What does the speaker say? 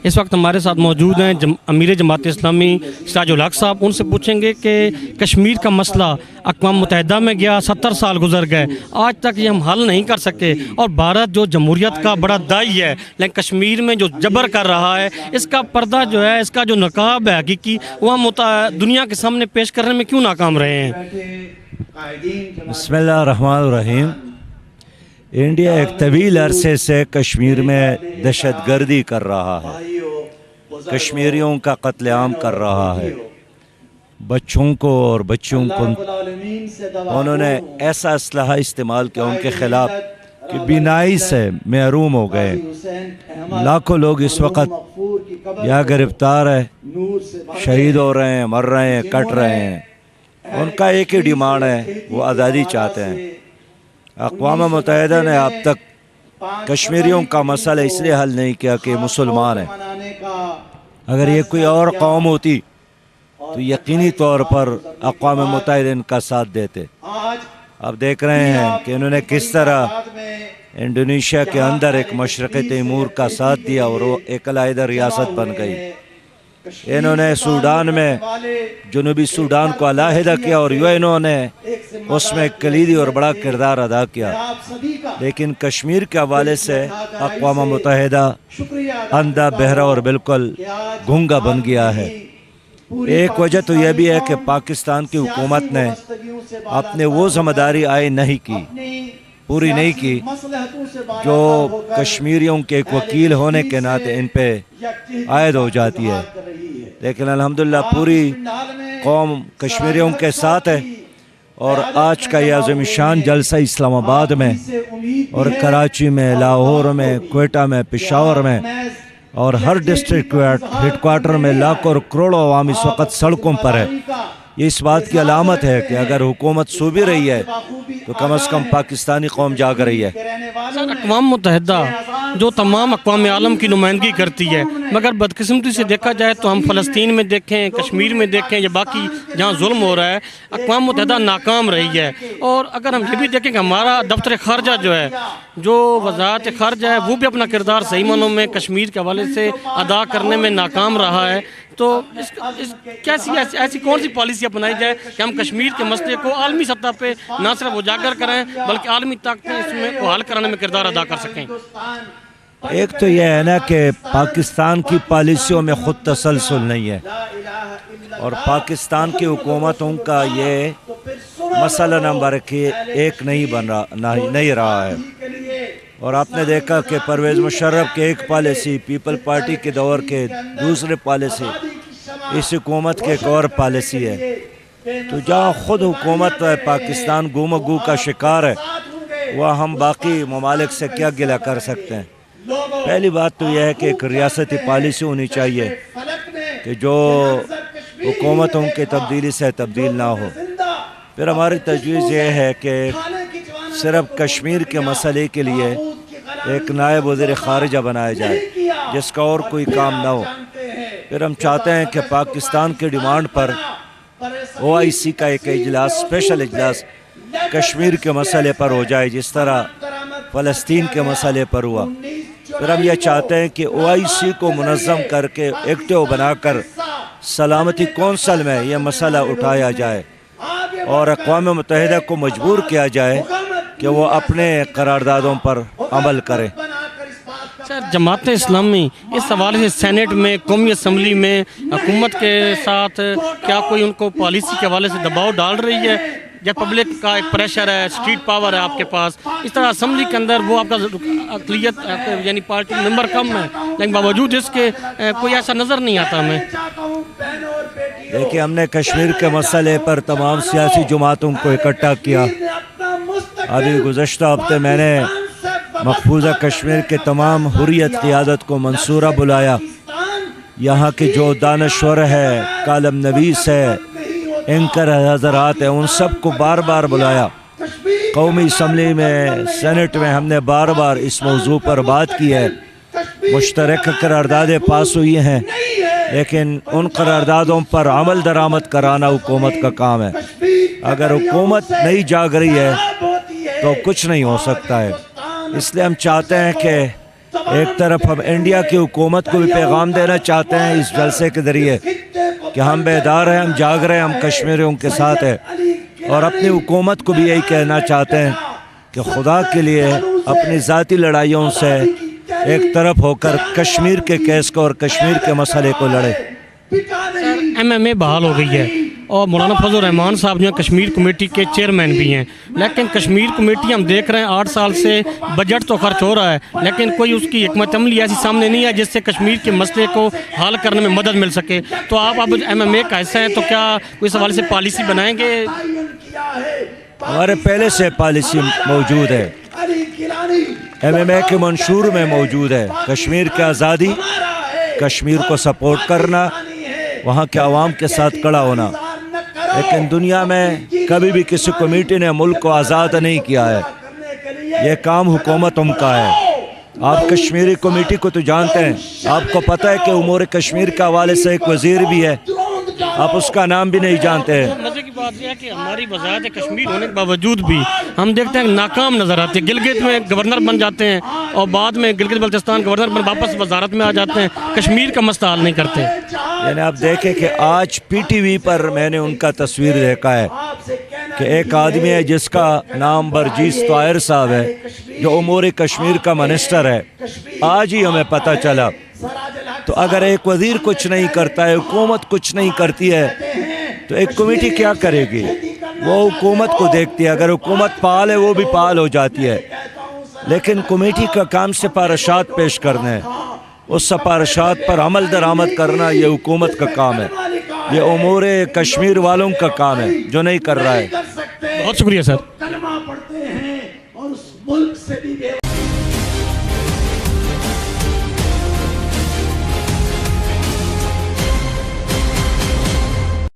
इस वक्त हमारे साथ मौजूद हैं अमीर जमात इस्लामी सिराजुल हक साहब। उनसे पूछेंगे कि कश्मीर का मसला अक़वाम मुत्तहिदा में गया, 70 साल गुजर गए, आज तक ये हम हल नहीं कर सके। और भारत जो जमहूरियत का बड़ा दाई है, लेकिन कश्मीर में जो जबर कर रहा है, इसका पर्दा जो है, इसका जो नकाब है हकीकी, वो हम दुनिया के सामने पेश करने में क्यों नाकाम रहे हैं? बिस्मिल्लाहिर्रहमानिर्रहीम। इंडिया एक तवील अरसे से कश्मीर में दहशतगर्दी कर रहा है, कश्मीरियों का कत्लेआम कर रहा है, बच्चों को और बच्चियों को उन्होंने ऐसा असलहा इस्तेमाल किया उनके ख़िलाफ़ कि बीनाई से महरूम हो गए। लाखों लोग इस वक्त या गिरफ्तार है, शहीद हो रहे हैं, मर रहे हैं, कट रहे हैं। उनका एक ही डिमांड है, वो आज़ादी चाहते हैं। अक़वाम मुत्तहिदा ने अब तक कश्मीरियों का मसला इसलिए हल नहीं किया कि मुसलमान हैं। अगर ये कोई और कौम होती तो यकीनी तौर पर अक़वाम मुत्तहिदा इनका साथ देते। अब देख रहे हैं कि इन्होंने किस तरह इंडोनेशिया के अंदर एक मशरक़ तैमूर का साथ दिया और वो एक अलहदा रियासत बन गई। इन्होंने सूडान में जनूबी सूडान को अलहदा किया और यूएनओ ने उसमें कलीदी और बड़ा किरदार अदा किया। लेकिन कश्मीर के हवाले से अक़वाम मुत्तहिदा अंधा, बहरा और बिल्कुल गूंगा बन गया है। एक वजह तो यह भी है कि पाकिस्तान की हुकूमत ने अपने वो ज़िम्मेदारी पूरी नहीं की जो कश्मीरियों के एक वकील होने के नाते इन पे आयद हो जाती है। लेकिन अल्हम्दुलिल्लाह पूरी कौम कश्मीरियों के साथ है और आज का यह आज़म-ई-शान जलसा इस्लामाबाद में और कराची में, लाहौर में, क्वेटा में, पेशावर में और हर डिस्ट्रिक्ट हेडक्वार्टर में लाखों और करोड़ों अवाम इस वक्त सड़कों पर है। ये इस बात की अलामत है कि अगर हुकूमत सो भी रही है तो कम से कम पाकिस्तानी कौम जाग रही है। सर, अक़वाम मुत्तहिदा जो तमाम अक़वाम आलम की नुमाइंदगी करती है, मगर बदकिस्मती से देखा जाए तो हम फ़लस्तीन में देखें, कश्मीर में देखें या बाकी जहाँ जुल्म हो रहा है, अक़वाम मुत्तहिदा नाकाम रही है। और अगर हम ये भी देखें कि हमारा दफ्तर ख़ारजा जो है, जो वज़ारत ख़ारजा है, वो भी अपना किरदार सही मानों में कश्मीर के हवाले से अदा करने में नाकाम रहा है। तो ऐसी कौन सी पॉलिसी अपनाई जाए कि हम कश्मीर के मसले को आलमी सतह पे ना सिर्फ उजागर करें बल्कि आलमी ताकतें इसमें को हल कराने में किरदार अदा कर सकें? एक तो यह है ना कि पाकिस्तान की पॉलिसियों में ख़ुद तसलसल नहीं है और पाकिस्तान की हुकूमतों का ये मसला नंबर एक नहीं रहा है। और आपने देखा कि परवेज़ मुशर्रफ के एक पॉलिसी, पीपल पार्टी के दौर के दूसरे पॉलिसी, इस हुकूमत के एक और पॉलिसी है। तो जहाँ ख़ुद हुकूमत पाकिस्तान गुमगू का शिकार है, वह हम बाकी ममालिक से क्या गिला कर सकते हैं? पहली बात तो यह है कि एक रियासती पॉलिसी होनी चाहिए कि जो हुकूमतों के तब्दीली से तब्दील ना हो। फिर हमारी तजवीज़ यह है कि सिर्फ कश्मीर के मसले के लिए एक नायब वज़ीर ख़ारिजा बनाया जाए जिसका और कोई काम ना हो। फिर हम चाहते हैं कि पाकिस्तान के डिमांड पर OIC का एक इजलास, स्पेशल इजलास कश्मीर के मसले पर हो जाए जिस तरह फ़लस्तीन के मसले पर हुआ। फिर हम यह चाहते हैं कि OIC को मुनज़्ज़म करके एक्टिव बनाकर सलामती कौंसल में यह मसला उठाया जाए और अक़वाम मुत्तहिदा को मजबूर किया जाए कि वो अपने करारदादों पर अमल करें। सर, जमात इस्लामी इस हवाले से सेनेट में, कौमी असम्बली में हुकूमत के साथ क्या कोई उनको पॉलिसी के हवाले से दबाव डाल रही है? या पब्लिक का एक प्रेशर है, स्ट्रीट पावर है आपके पास, इस तरह असम्बली के अंदर वो आपका अक़लियत यानी पार्टी मेंबर कम है, लेकिन बावजूद इसके कोई ऐसा नज़र नहीं आता हमें। देखिए, हमने कश्मीर के मसले पर तमाम सियासी जमातों को इकट्ठा किया। अभी गुज़श्ता हफ्ते मैंने मकबूजा कश्मीर के तमाम हुर्रियत क़ियादत को मंसूरा बुलाया। यहाँ के जो दानश्वर है, कालम नवीस है, एंकर हज़रात हैं, उन सब को बार बार बुलाया। कौमी असम्बली में, सेनेट में हमने बार बार इस मौजू पर बात की है। मुश्तरक करारदादें पास हुई हैं, लेकिन उन करारदादों पर अमल दरामद कराना हुकूमत का काम है। अगर हुकूमत नहीं जाग रही है तो कुछ नहीं हो सकता है। इसलिए हम चाहते हैं कि ایک طرف ہم انڈیا کی حکومت کو بھی پیغام دینا چاہتے ہیں اس جلسے کے ذریعے کہ ہم بیدار ہیں، ہم جاگ رہے ہیں، ہم کشمیریوں کے ساتھ ہیں، اور اپنی حکومت کو بھی یہی کہنا چاہتے ہیں کہ خدا کے لیے اپنی ذاتی لڑائیوں سے ایک طرف ہو کر کشمیر کے کیس کو اور کشمیر کے مسئلے کو لڑے۔ MMA بحال ہو گئی ہے اور مولانا فضل الرحمان صاحب جو ہیں کشمیر کمیٹی کے چیئرمین بھی ہیں، لیکن کشمیر کمیٹی ہم دیکھ رہے ہیں 8 سال سے بجٹ تو خرچ ہو رہا ہے لیکن کوئی اس کی حکمت عملی ایسی سامنے نہیں ہے جس سے کشمیر کے مسئلے کو حل کرنے میں مدد مل سکے۔ تو آپ اب MMA کا حصہ ہیں تو کیا کوئی اس حوالے سے پالیسی بنائیں گے؟ ہمارے پہلے سے پالیسی موجود ہے، MMA کے منشور میں موجود ہے، کشمیر کی آزادی، کشمیر کو سپورٹ کرنا، وہاں کے عوام کے ساتھ کھڑا ہونا۔ لیکن دنیا میں کبھی بھی کسی کمیٹی نے ملک کو آزاد نہیں کیا ہے، یہ کام حکومتوں کا ہے۔ آپ کشمیری کمیٹی کو تو جانتے ہیں، آپ کو پتہ ہے کہ امور کشمیر کے حوالے سے ایک وزیر بھی ہے، آپ اس کا نام بھی نہیں جانتے ہیں۔ مزے کی بات یہ ہے کہ ہماری وزارت کشمیر ہونے کے باوجود بھی ہم دیکھتے ہیں کہ ناکام نظر آتے ہیں۔ گلگت میں گورنر بن جاتے ہیں اور بعد میں گلگت بلتستان گورنر بن واپس وزارت میں آ جاتے ہیں، کشمیر کا مسئلہ حل نہیں کرتے۔ یعنی آپ دیکھیں کہ آج PTV پر میں نے ان کا تصویر دیکھا ہے کہ ایک آدمی ہے جس کا نام برجیس طاہر صاحب ہے، جو امور کشمیر کا منسٹر ہے، آج ہی ہمیں پتہ چلا۔ تو اگر ایک وزیر کچھ نہیں کرتا ہے، حکومت کچھ نہیں کرتی ہے، تو ایک کمیٹی کیا کرے گی؟ وہ حکومت کو دیکھتی ہے، اگر حکومت فعال ہے وہ بھی فعال ہو جاتی ہے، لیکن کمیٹی کا کام سفارشات پیش کرنا ہے، اس سفارشات پر عمل درآمد کرنا یہ حکومت کا کام ہے، یہ امور کشمیر والوں کا کام ہے جو نہیں کر رہا ہے۔ بہت شکریہ سر۔